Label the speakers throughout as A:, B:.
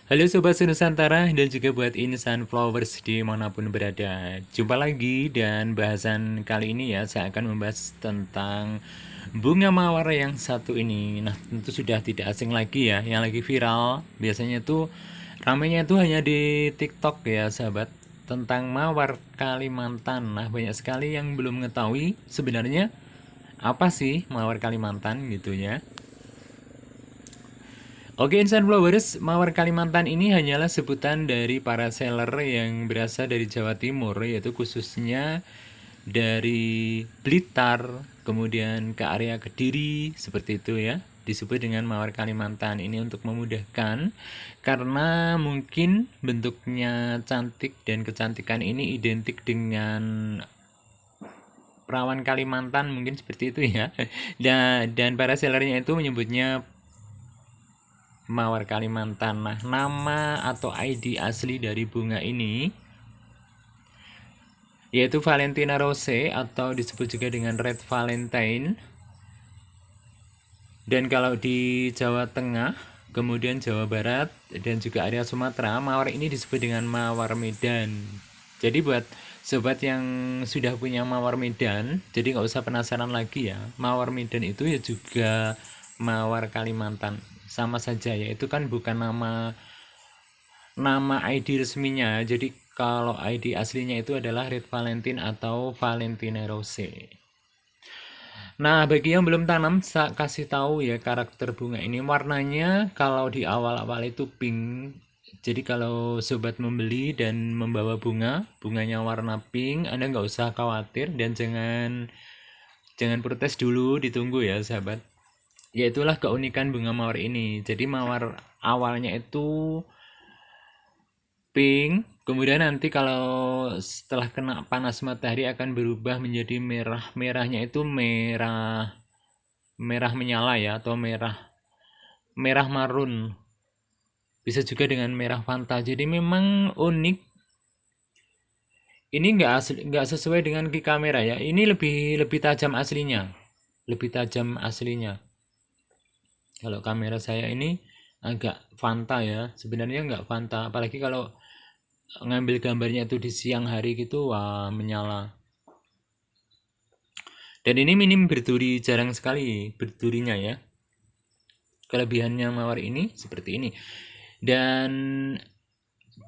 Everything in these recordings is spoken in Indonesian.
A: Halo Sobat Nusantara dan juga buat Insan Flowers dimanapun berada. Jumpa lagi dan bahasan kali ini ya saya akan membahas tentang bunga mawar yang satu ini. Nah tentu sudah tidak asing lagi ya, yang lagi viral. Biasanya tuh ramenya itu hanya di TikTok ya sahabat, tentang mawar Kalimantan. Nah banyak sekali yang belum mengetahui sebenarnya apa sih mawar Kalimantan gitu ya. Oke, Insan Flowers, Mawar Kalimantan ini hanyalah sebutan dari para seller yang berasal dari Jawa Timur, yaitu khususnya dari Blitar, kemudian ke area Kediri, seperti itu ya. Disebut dengan Mawar Kalimantan ini untuk memudahkan, karena mungkin bentuknya cantik dan kecantikan ini identik dengan perawan Kalimantan, mungkin seperti itu ya. Dan para sellernya itu menyebutnya Mawar Kalimantan. Nah, nama atau ID asli dari bunga ini yaitu Valentina rose atau disebut juga dengan Red Valentine. Dan kalau di Jawa Tengah, kemudian Jawa Barat dan juga area Sumatera, mawar ini disebut dengan mawar Medan. Jadi buat sobat yang sudah punya mawar Medan, jadi nggak usah penasaran lagi ya. Mawar Medan itu ya juga mawar Kalimantan, sama saja ya. Itu kan bukan nama ID resminya. Jadi kalau ID aslinya itu adalah Red Valentine atau Valentina Rose. Nah, bagi yang belum tanam, saya kasih tahu ya karakter bunga ini. Warnanya kalau di awal-awal itu pink. Jadi kalau sobat membeli dan membawa bunga, bunganya warna pink, Anda nggak usah khawatir dan jangan protes dulu, ditunggu ya sahabat. Ya itulah keunikan bunga mawar ini. Jadi mawar awalnya itu pink, kemudian nanti kalau setelah kena panas matahari akan berubah menjadi merah. Merahnya itu merah merah menyala ya, atau merah merah marun. Bisa juga dengan merah Fanta. Jadi memang unik. Ini nggak sesuai dengan di kamera ya. Ini lebih lebih tajam aslinya. Lebih tajam aslinya. Kalau kamera saya ini agak Fanta ya. Sebenarnya nggak Fanta. Apalagi kalau ngambil gambarnya itu di siang hari gitu, wah menyala. Dan ini minim berduri, jarang sekali berdurinya ya. Kelebihannya mawar ini seperti ini. Dan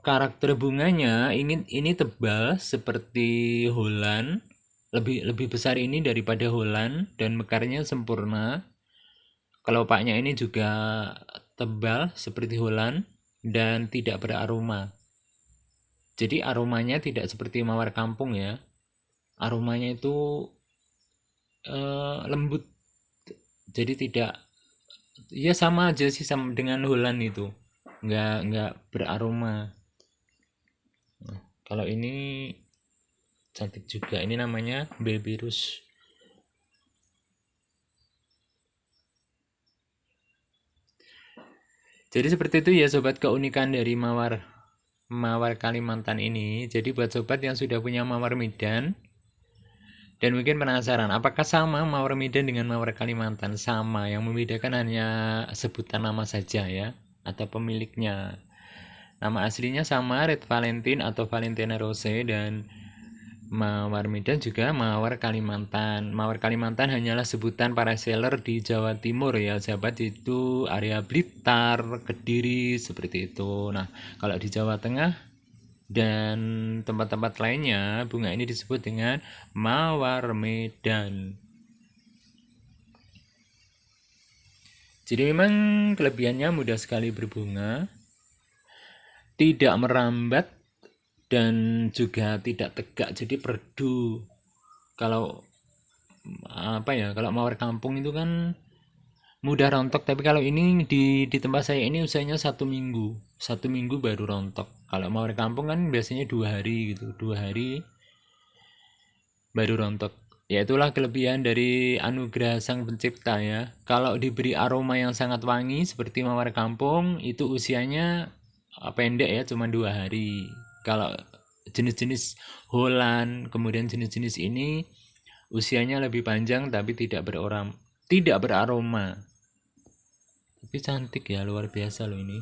A: karakter bunganya ini tebal seperti Holland, lebih lebih besar ini daripada Holland dan mekarnya sempurna. Kelopaknya ini juga tebal seperti Holland dan tidak beraroma. Jadi aromanya tidak seperti mawar kampung ya. Aromanya itu lembut. Jadi tidak, ya sama aja sih sama dengan Holland itu. Nggak beraroma. Kalau ini cantik juga. Ini namanya Baby Rose. Jadi seperti itu ya sobat, keunikan dari mawar mawar Kalimantan ini. Jadi buat sobat yang sudah punya mawar Medan dan mungkin penasaran apakah sama mawar Medan dengan mawar Kalimantan? Sama, yang membedakan hanya sebutan nama saja ya, atau pemiliknya. Nama aslinya sama, Red Valentine atau Valentina Rose, dan Mawar Medan juga Mawar Kalimantan. Mawar Kalimantan hanyalah sebutan para seller di Jawa Timur ya sahabat, itu area Blitar, Kediri seperti itu. Nah, kalau di Jawa Tengah dan tempat-tempat lainnya, bunga ini disebut dengan Mawar Medan. Jadi memang kelebihannya mudah sekali berbunga, tidak merambat, dan juga tidak tegak, jadi perdu. Kalau apa ya, kalau mawar kampung itu kan mudah rontok, tapi kalau ini di tempat saya ini usianya 1 minggu, 1 minggu baru rontok. Kalau mawar kampung kan biasanya 2 hari gitu, 2 hari baru rontok. Ya itulah kelebihan dari anugerah sang pencipta ya. Kalau diberi aroma yang sangat wangi seperti mawar kampung, itu usianya pendek ya, cuma 2 hari. Kalau jenis-jenis Holland, kemudian jenis-jenis ini usianya lebih panjang tapi tidak beraroma. Tapi cantik ya, luar biasa loh ini.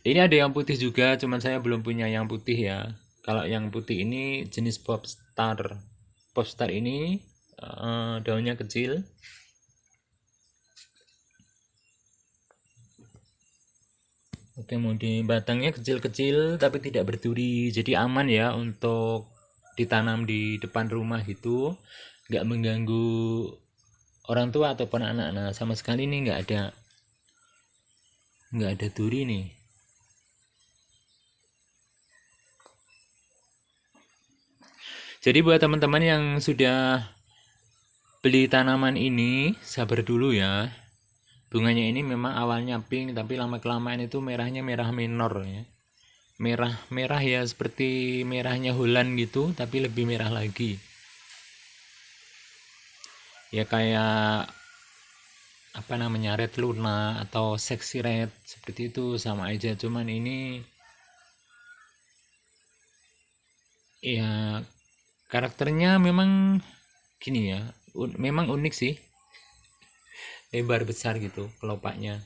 A: Ini ada yang putih juga, cuman saya belum punya yang putih ya. Kalau yang putih ini jenis popstar. Popstar ini daunnya kecil. Oke, kemudian batangnya kecil-kecil tapi tidak berduri, jadi aman ya untuk ditanam di depan rumah gitu, nggak mengganggu orang tua ataupun anak. Nah, sama sekali nih nggak ada duri nih. Jadi buat teman-teman yang sudah beli tanaman ini, sabar dulu ya. Bunganya ini memang awalnya pink, tapi lama-kelamaan itu merahnya merah minor ya. Merah-merah ya seperti merahnya Holland gitu, tapi lebih merah lagi. Ya kayak apa namanya, red luna atau sexy red, seperti itu sama aja. Cuman ini ya karakternya memang gini ya, memang unik sih, lebar besar gitu kelopaknya.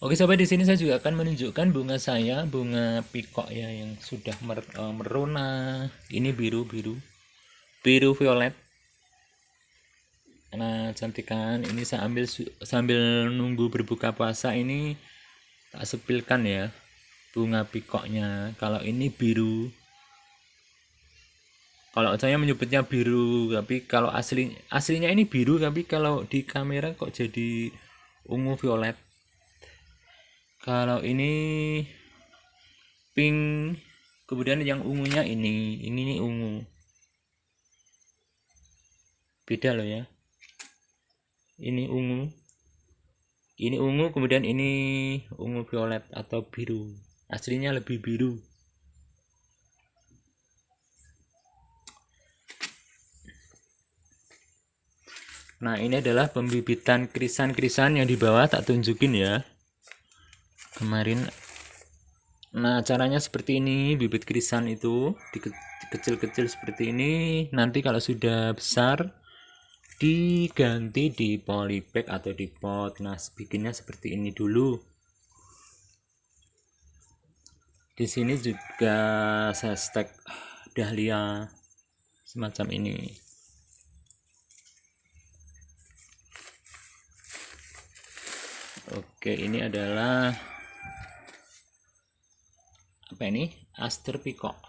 A: Oke sobat, di sini saya juga akan menunjukkan bunga saya, bunga pikok ya yang sudah merona. Ini biru biru biru violet. Nah cantik kan, ini saya ambil sambil nunggu berbuka puasa ini, tak sepilkan ya bunga pikoknya. Kalau ini biru, kalau saya menyebutnya biru, tapi kalau aslinya ini biru, tapi kalau di kamera kok jadi ungu violet. Kalau ini pink, kemudian yang ungunya ini nih ungu, beda loh ya. Ini ungu kemudian ini ungu violet atau biru, aslinya lebih biru. Nah ini adalah pembibitan krisan-krisan yang di bawah, tak tunjukin ya kemarin. Nah caranya seperti ini, bibit krisan itu kecil-kecil seperti ini. Nanti kalau sudah besar diganti di polybag atau di pot. Nah bikinnya seperti ini dulu. Di sini juga saya stek dahlia semacam ini. Oke, ini adalah apa ini? Aster peacock.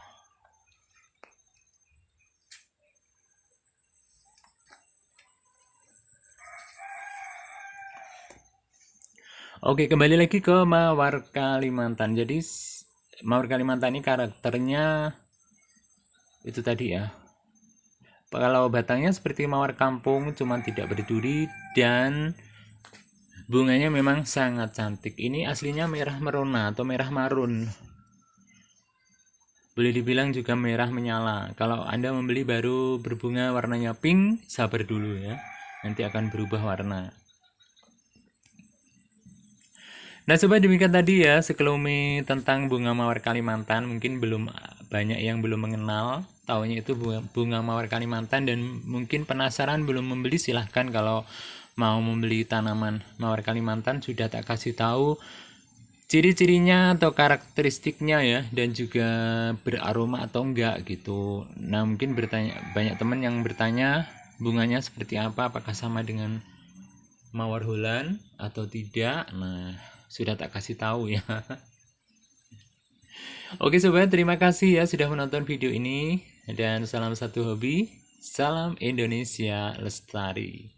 A: Oke, kembali lagi ke Mawar Kalimantan. Jadi Mawar Kalimantan ini karakternya itu tadi ya. Kalau batangnya seperti mawar kampung, cuman tidak berduri, dan bunganya memang sangat cantik. Ini aslinya merah merona atau merah marun. Boleh dibilang juga merah menyala. Kalau Anda membeli baru berbunga warnanya pink, sabar dulu ya. Nanti akan berubah warna. Nah sobat, demikian tadi ya sekelumit tentang bunga mawar Kalimantan. Mungkin banyak yang belum mengenal, taunya itu bunga mawar Kalimantan, dan mungkin penasaran belum membeli. Silahkan kalau mau membeli tanaman mawar Kalimantan, sudah tak kasih tahu ciri-cirinya atau karakteristiknya ya, dan juga beraroma atau enggak gitu. Nah mungkin banyak teman yang bertanya bunganya seperti apa, apakah sama dengan mawar Holland atau tidak. Nah sudah tak kasih tahu ya. Oke sobat, terima kasih ya sudah menonton video ini, dan salam satu hobi, salam Indonesia Lestari.